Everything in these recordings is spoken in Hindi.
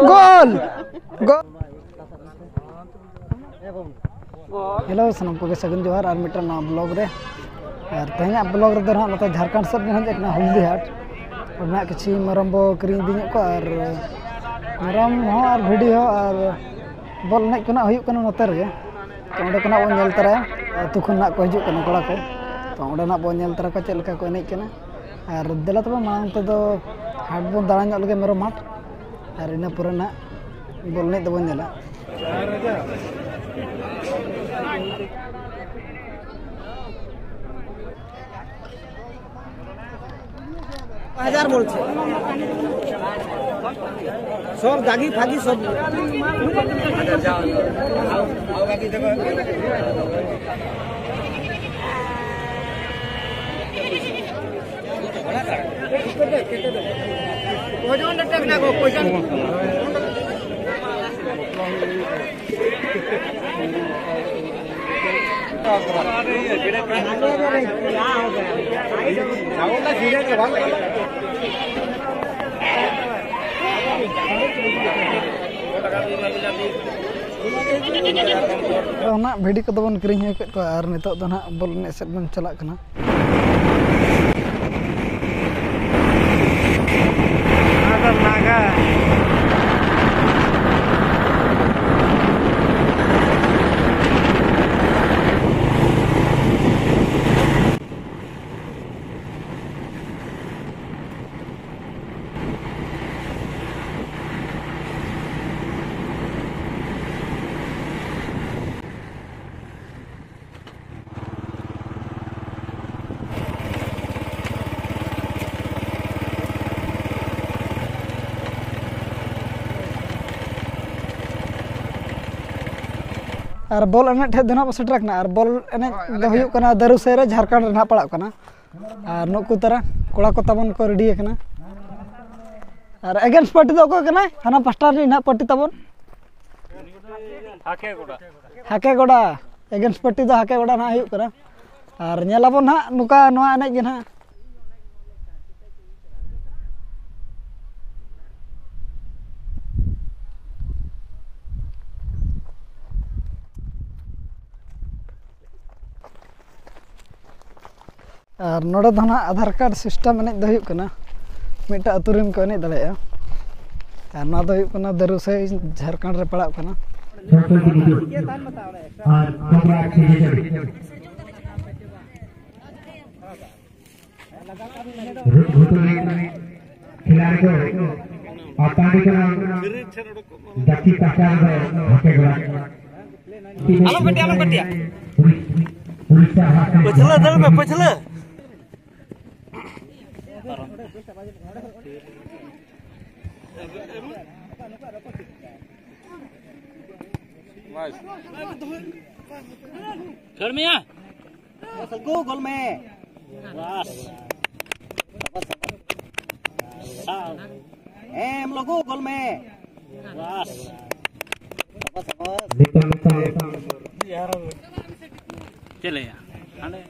गोल हेलो सनम को सगुन जोहार और मिट्टन ब्लॉग रे और तेना ब्लॉग रे ना नते झारखंड सब में हजना हल्दी हाट और ना किछि मरम बो क्रीम दिन को और मरम हो और वीडियो और बॉल ने कोना हुयु कना नते रे तो ओंडे कोना बो नेल तरा अतु खन ना को हिजु कना कोड़ा को तो ओंडे ना बो नेल तरा को चेल का को एनै कना और देला तबे मांग ते दो हाट बो दाड़ा ᱧᱚᱜ लगे मरम हाट और इना पुरा ना बॉल ने दबो नेला हजार बोलছে সব দাগি ফাগি সব আও বাকি দেখো কোজন টেক না গো কোজন भिडी को बन किरिंग और नितो दो ना बॉल एनेज सेट बन चला कना नागा और बॉल एने ठे देना सेटरकना और बॉल एने हुयुक कना दरुसे रे झारखंड रे ना पड़ा कना और नुकु तरा कोड़ा को तबन को रेडी कना और अगेंस्ट पार्टी दो को कना हना पास्टर री ना पार्टी तबन हाके गोड़ा अगेंस्ट पार्टी दो हाके गोड़ा ना हुयुक कना और नेलाबन ना नुका नोआ एने गे ना और नोडे दो ना आधार कार्ड सिस्टम एने दो हुयुक कना मिटा अतु रिन को एने दड़ेया और ना दो हुयुक कना दरुसे झारखंड रे पड़ा कना आलम कटिया पछला दल में पछला घर में गो गोल में बस एम लोगो गोल में बस चले आने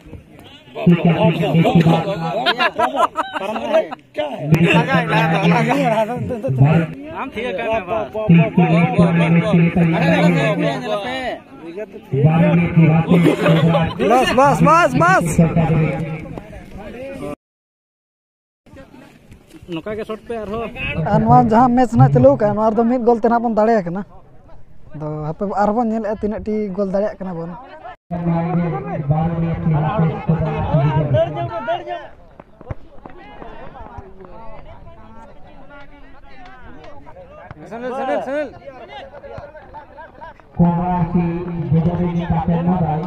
हम ठीक है बस बस बस बस नोका के शॉट पे अनवार जहां मैच ना चलू का अनवार दो मिड गोल तेना बन दाड़े कना तो हापे आरबन नेल तीना टी गोल दाड़े कना बन सनल कोरासी जेजोरी कापेन मदाई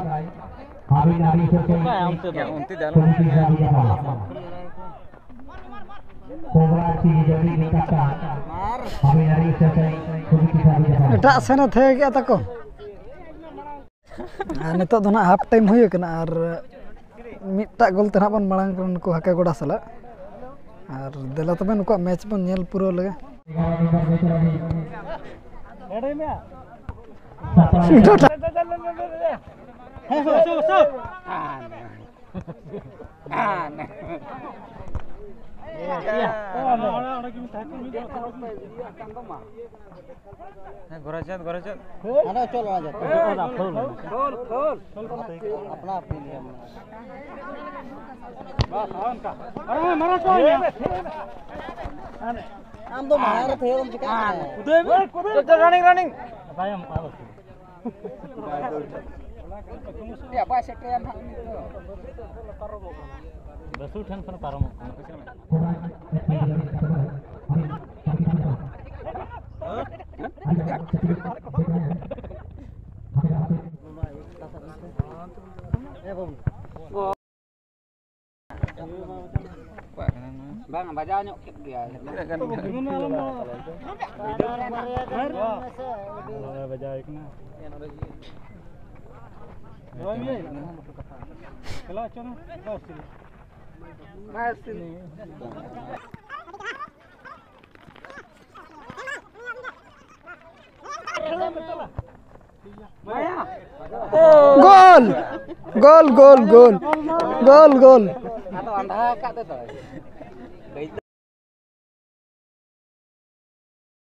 हाबी नारी से उनती दाल कोरासी जेजोरी कापा हाबी नारी से एटा सेना थे गया तको नितो दो ना हाफ टाइम हुई कना और मिटा गोल तना बन मांग को हाके गोड़ा सला और देला तबे नुको मैच बन नेल पूरा लगे गोराचंद अरे चल आ जा खोल अपना अपनी नियम बस आन का अरे मारा तो हम तो मार थे हम चिका चल रनिंग भाई हम आ बस ya apa sekian hak itu बस उठन सन पारम bang baca nyokit dia baca ikna kalau cuma masih गोल गोल गोल गोल गोल गोल atau anda kak tu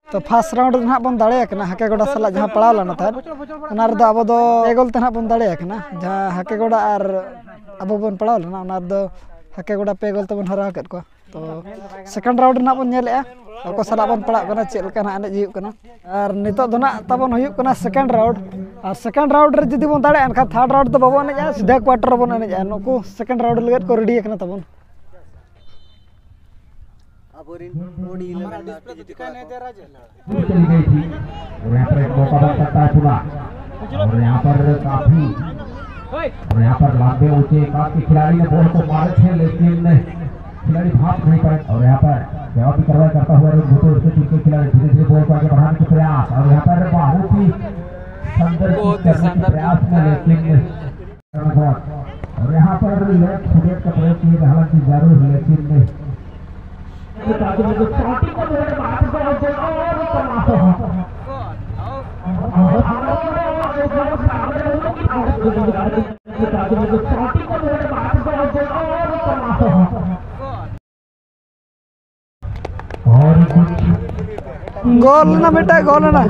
तो फर्स्ट राउंड में बन दाड़े हाकेगोड़ा साला जहाँ पड़ाव लना था अब एगोल ते बन दाड़े जहाँ हाकेगोड़ा और अब बन पड़ाव लना हाकेगोड़ा पे गोल तबन हरा को तो सेकंड राउंड ना बन अको साला बन पड़ा चेक एनज और नित तबन सेकंड राउंड और सेकंड राउंड रे जुदी बन दाड़े एनखान थर्ड राउंड तो बाबन एनेजा सीधा क्वार्टर बन एनेजा नुकू सेकंड राउंड लगत को रेडी तबन और यहाँ पर एक मौका बन सकता है पूरा और यहाँ पर काफी और यहाँ पर लंबे ऊंचे काफी खिलाड़ी ने बॉल को मारे थे लेकिन खिलाड़ी भाग नहीं पाए और यहाँ पर जवाब भी कार्रवाई करता हुआ उसके टीम के खिलाड़ी धीरे धीरे बॉल को आगे बढ़ाने के प्रयास और यहाँ पर बहुत ही सुंदर प्रयास में लेकिन और यहाँ पर लेफ्ट फुट का प्रयोग किए हालांकि जरूर लेकिन गोल ना बेटा गोल ना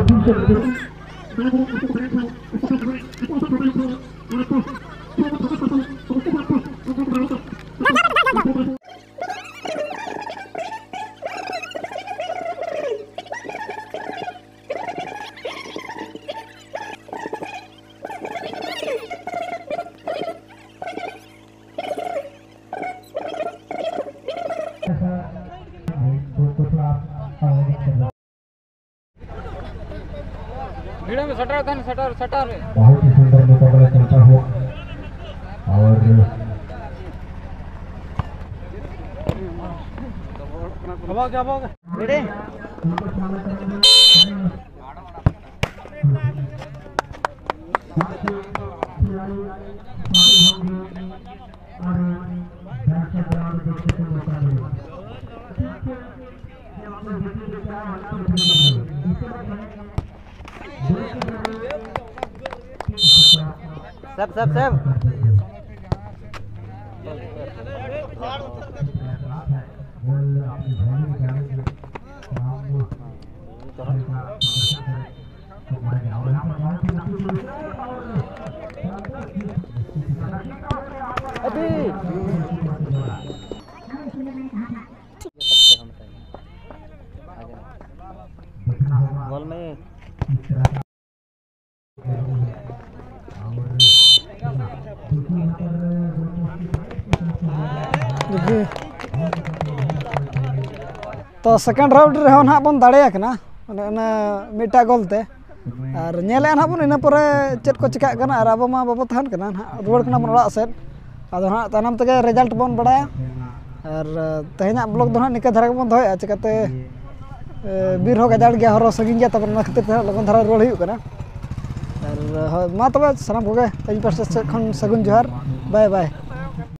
वीडियो में सटर बहुत ही सुंदर मुकाबला चलता हुआ और सब बॉल में तो सेकंड राउंड रे ना बन दाड़े मिटा गोलते और नेले ना बन इन पर चेक को चिका और अब मा बाबू तहन रुआड़ बन ओड़ा सेद अब हाँ तनाम तक रिजल्ट बन बड़ा और तेहना ब्लॉग दो निका धारा बन दोया चिकाते बीर हो गजाड़ गया हरो सगिन गया तब खातिर लगन धारा रुआड़ और मा तब सानाम को इन पास सगुन जोहार बाय बाय।